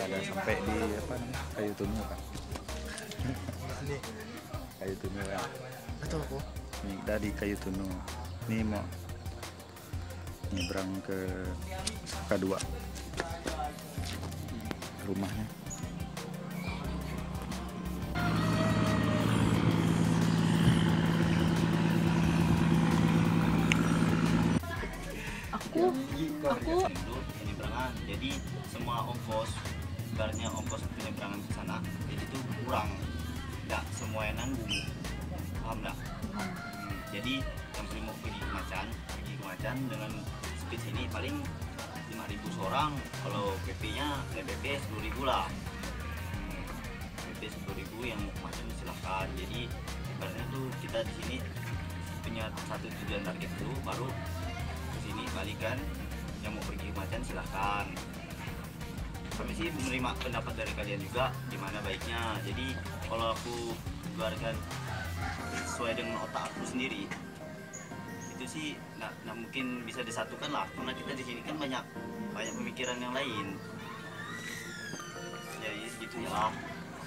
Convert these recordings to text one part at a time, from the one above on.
ada sampai di apa namanya kayu tunu kan. Kayu tunu kan. Atau aku? Ini dari kayu tunu. Ini mau nyebrang ke Saka 2 rumahnya. Aku penyeberangan, jadi semua ongkos, ibaratnya ongkos penyeberangan ke sana jadi itu kurang, nggak semua yang nanggung, paham nggak? Jadi yang paling mau pergi ke Macan dengan speed ini paling 5.000 seorang, kalau PP-nya PP 10.000 lah. PP 10.000 yang mau ke Macan silahkan. Jadi ibaratnya tuh kita di sini punya satu tujuan target itu, baru ke sini balikan. Yang mau pergi ke Macan silahkan. Kami sih menerima pendapat dari kalian juga gimana baiknya. Jadi kalau aku keluarkan sesuai dengan otak aku sendiri, itu sih nggak mungkin bisa disatukan lah, karena kita di sini kan banyak pemikiran yang lain. Jadi gitu ya,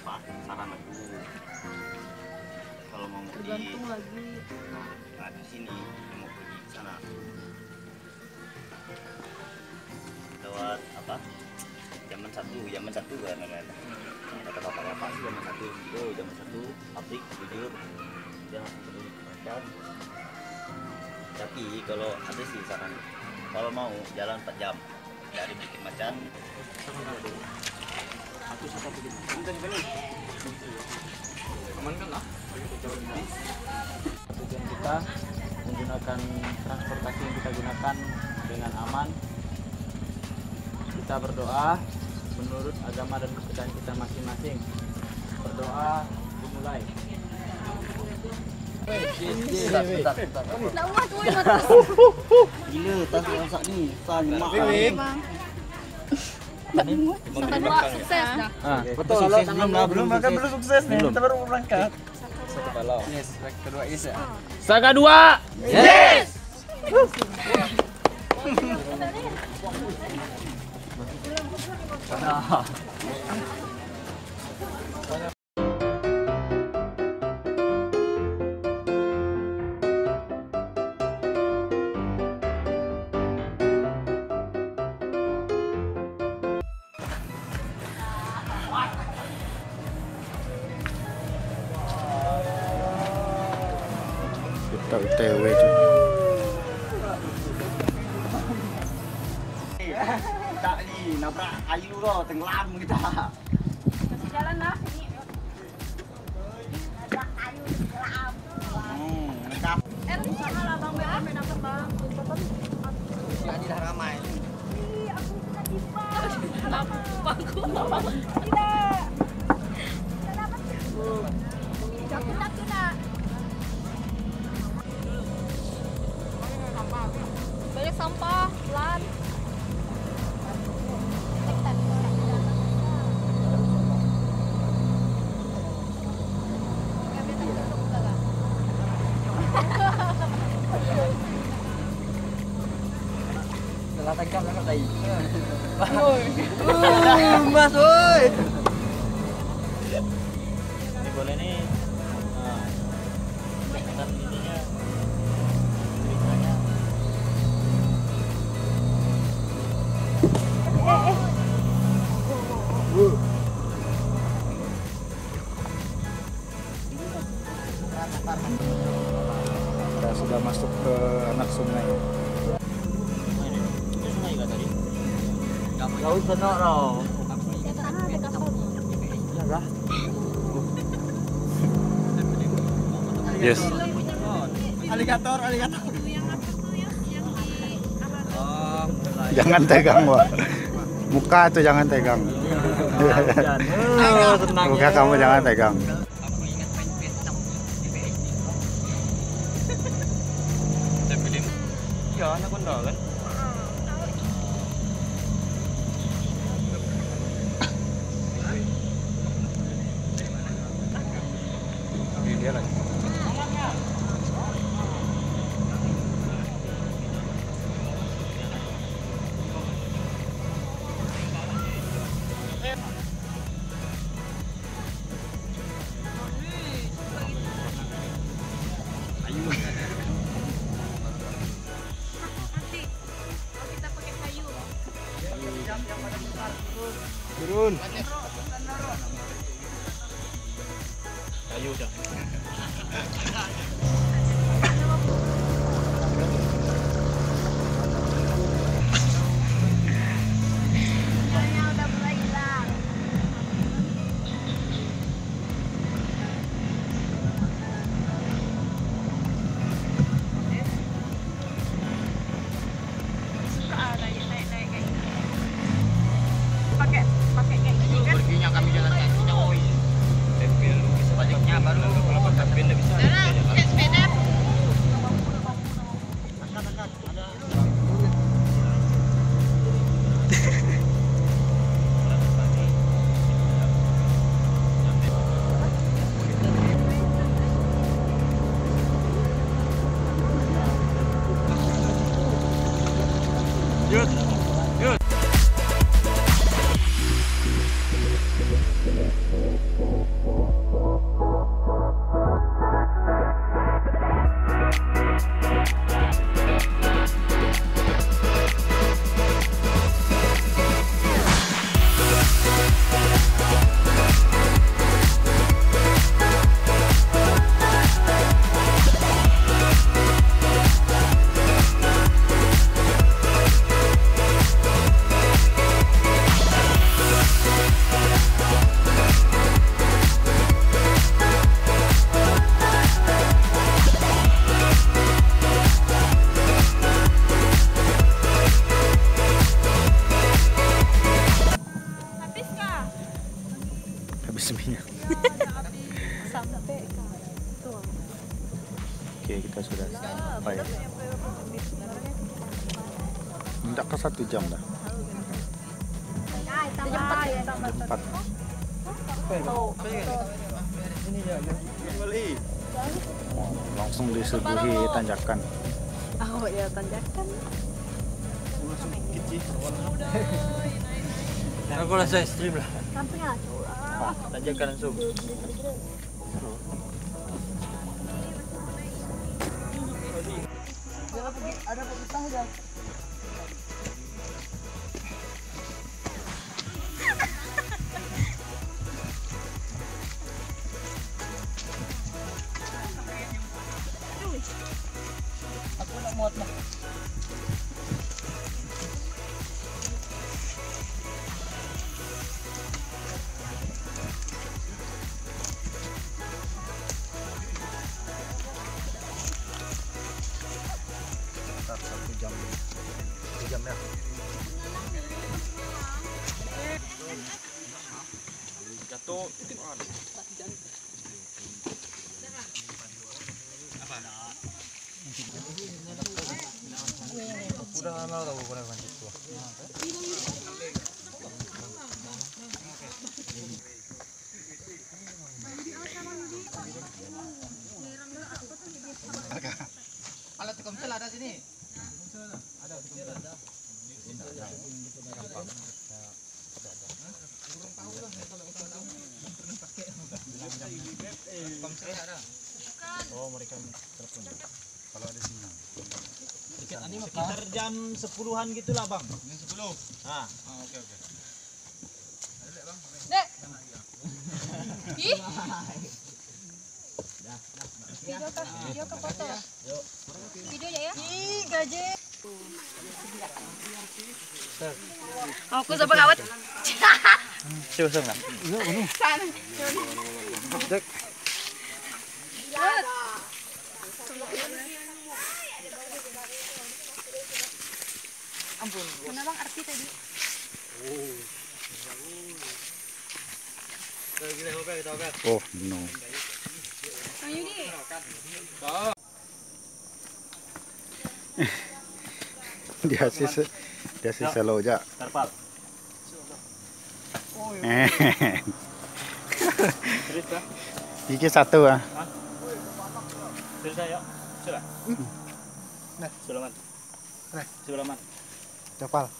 apa saran aku kalau mau pergi di sini, mau pergi ke sana lewat apa zaman satu kan kata bapak sih zaman satu itu zaman satu pabrik jujur dia langsung penduduk Macan. Tapi kalau ada sih saran, kalau mau jalan 4 jam dari Bukit Macan. Aku suka begitu. Aman kan lah. Tujuan kita menggunakan transportasi yang kita gunakan dengan aman. Kita berdoa menurut agama dan kepercayaan kita masing-masing. Berdoa dimulai. Bentar. Gila, tas masak ni. Tan mak. Sukses dah. Betul. Belum makan belum sukses nih. Kita baru berangkat. Satu kalau. Yes, kedua is ya. Saka 2. Yes. Kita UTW tuh. Tak ni nabrak kayu loh, tenggelam kita. Kasih jalan lah ini. Nekap. Di sana lah Bang BM dapat Bang. Jadi dah ramai. Aku suka tipas. Bangku. Tidak. Tidak dapat. Tidak. Banyak sampah, pelan. Setelah tangkap tadi. Mas oi. Ini boleh nih. Kan ininya ceritanya. Kita sudah masuk ke anak sungai. Itu sungai juga tadi. Kau senok loh. Yes. Aligator. Jangan tegang, Wak. Muka tuh jangan tegang. Muka kamu jangan tegang. Iya, anak kondo kan. Dia lagi. Turun. Ayo udah. Sinyalnya udah mulai hilang. Suka naik kayak gini. Pakai kayak gini kan? Perginya kami jalan kaki coy. Tempel sebaliknya baru kalau pakai tempel bisa. Pakai sepeda. Yud. Habis kah? Habis minyak. Sampai tuh. Oke, kita sudah sampai. Minta ke 1 jam dah. Jam 4 ya. 4. Langsung disuguhi tanjakan. Oh ya tanjakan. Aku rasa ekstrim lah. Sampingnya. Tanjakan langsung. Ada pepatah ya. Aku nak muat mah. Sekitar 1 jam. 2 jam ya. Jatuh. Udah lama tahu kurang lanjut tuh. Alat komsel ada sini. Ada komsel ada. Komsel ada. Oh, mereka telepon. Kalau ada sinyal. Sekitar jam 10-an gitulah, Bang. Ini 10. Ah. Oke. Dek. Ih. Video ke foto. Video ya? Ih, gaje. Aku sama kawat. Susah enggak? Sana. Dek. Ampun. Mana bang arti tadi? Oh, no. Ayo di. Dia sih selalu aja. Terpal. Terus kah? Gigi 1 ah. Terus ayo. Sudah. Nah. Sulaman. Nah. Sulaman. Capal.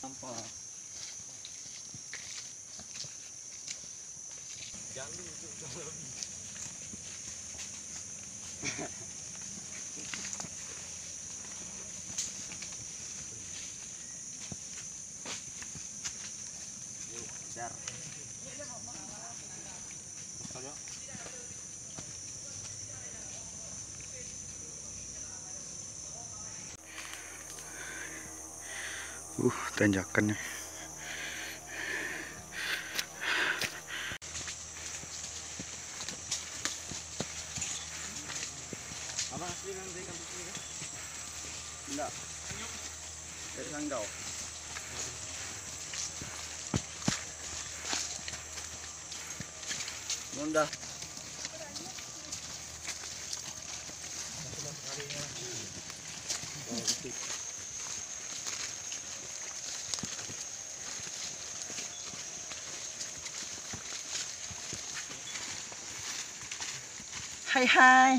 Nampak. Tanjakannya. Abang asli kan dari kampung sini kan? Enggak. Dari Sanggau. Bunda. Hai hai.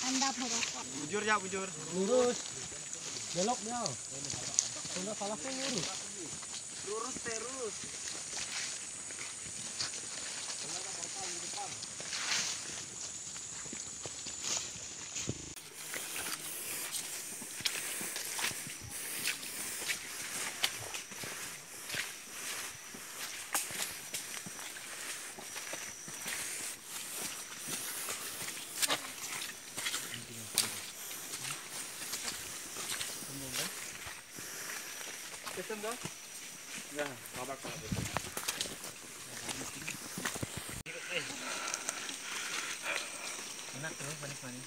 Anda merokok. Bujur ya, bujur. Lurus. Belok dia. Sudah salah tuh lurus. Lurus terus. Kesem dong? Ya, babak kalau gitu. Enak tuh, manis-manis.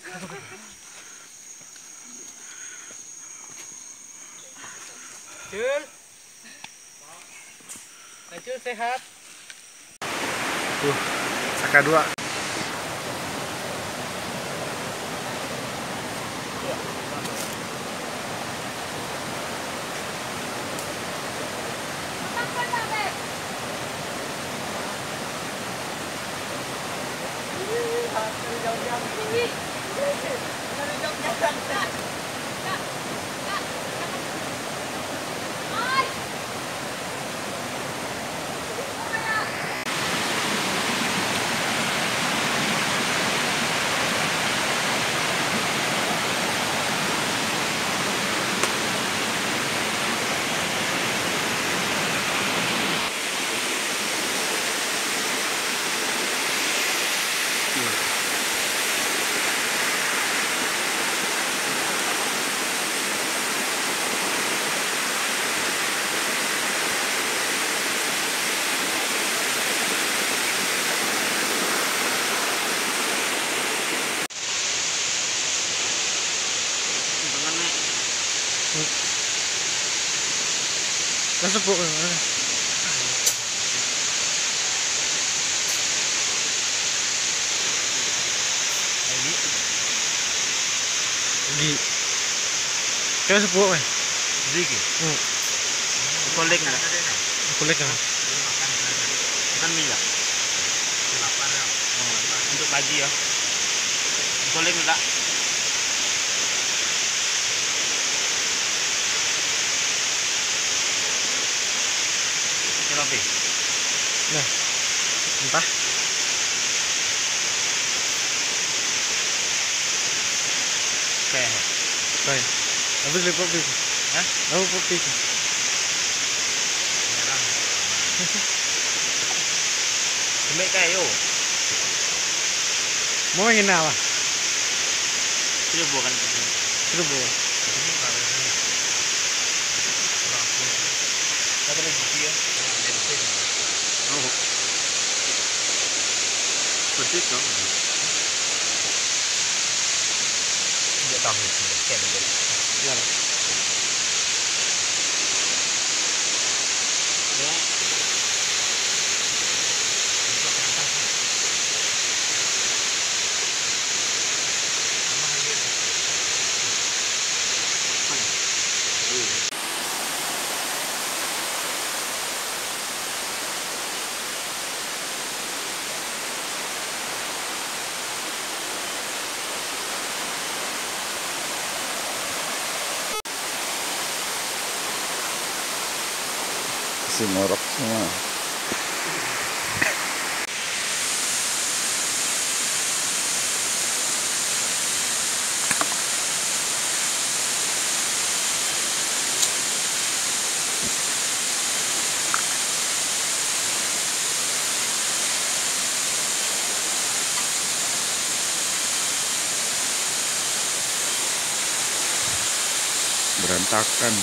Cul. Cul sehat. Saka 2. Masuk bu. Gi. Kau sepuk kan? Ziki. Kolek nggak? Kulit kan? Makan minyak. Untuk pagi ya. Kolek nggak? Lebih. Nah, entah. Kayak. Baik. Habis lepok pipi. Hah? Aku pop pipi. Sembek kayu. Mau ingin apa? Sudah bukan ke sini. Sudah bu. Kata rezeki ya. Oh. Seperti itu. Tidak tahu sih. Kayak begini. Ya lah. Ya. Si ngorok semua. berantakan.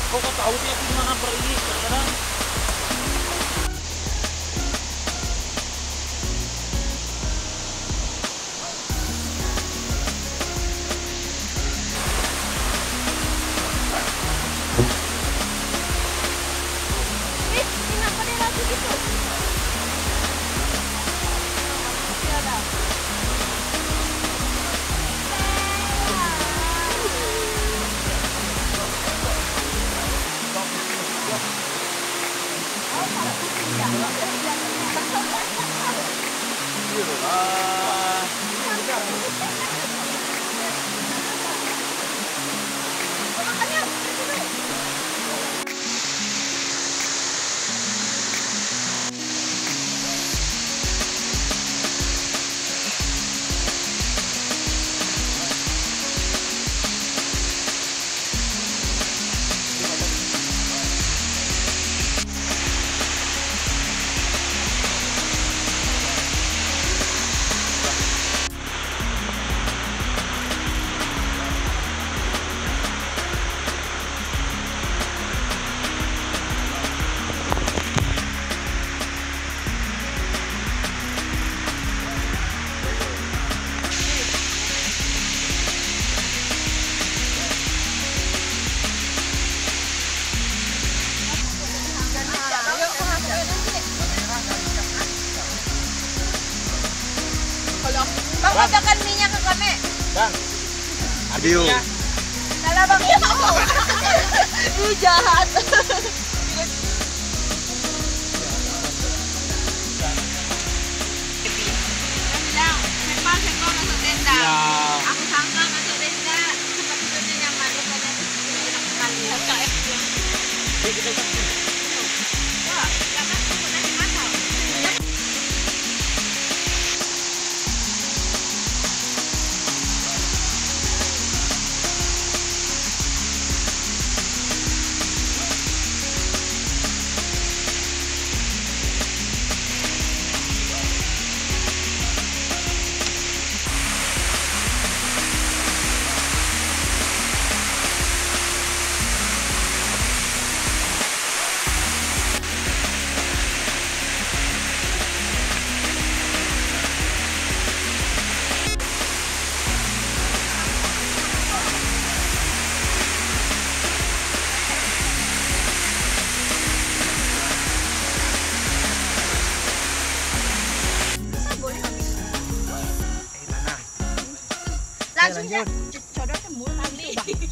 Kok tahu dia gimana pergi sekarang? Kenapa dia lagi gitu? Bang, bacakan minyak ke kami. Bang, Video. Salah bang, iya mau. Ih jahat. Bilang, memang saya masuk tenda. Aku sangka masuk tenda. Sepatutnya nyaman karena enak sekali. Wah, jangan tunggu nanti masak. Maksudnya codor tembul nanti. 1, 2,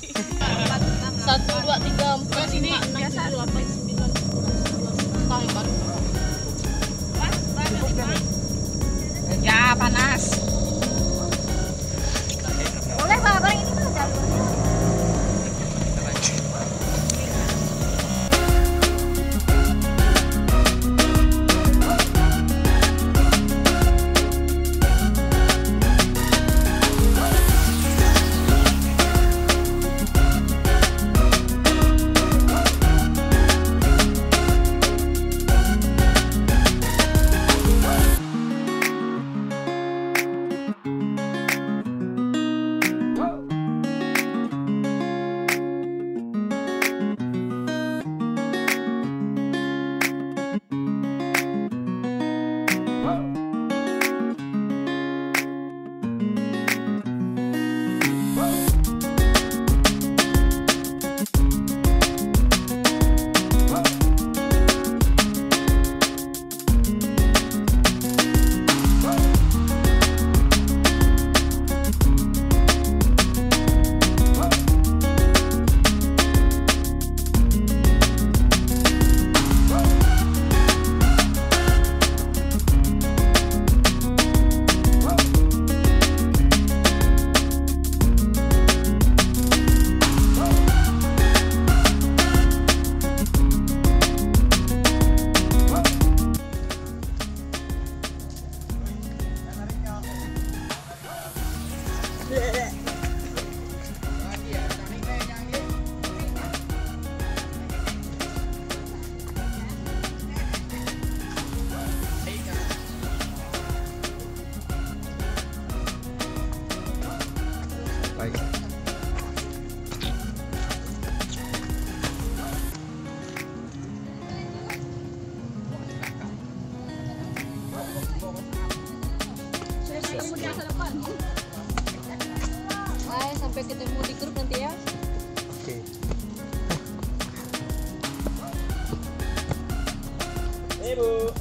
3, 4, 5, 6, 7, 8, 9, 10. Tahu yang baru. Ya panas. Boleh Pak, barang ini mah jalur. Sampai ketemu di grup nanti ya. Oke. Bu.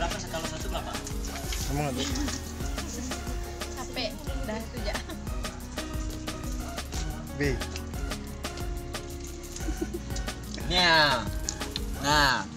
Berapa skala 1 berapa? Emang ada? Capek. Dah itu aja. B. Nah. Nah.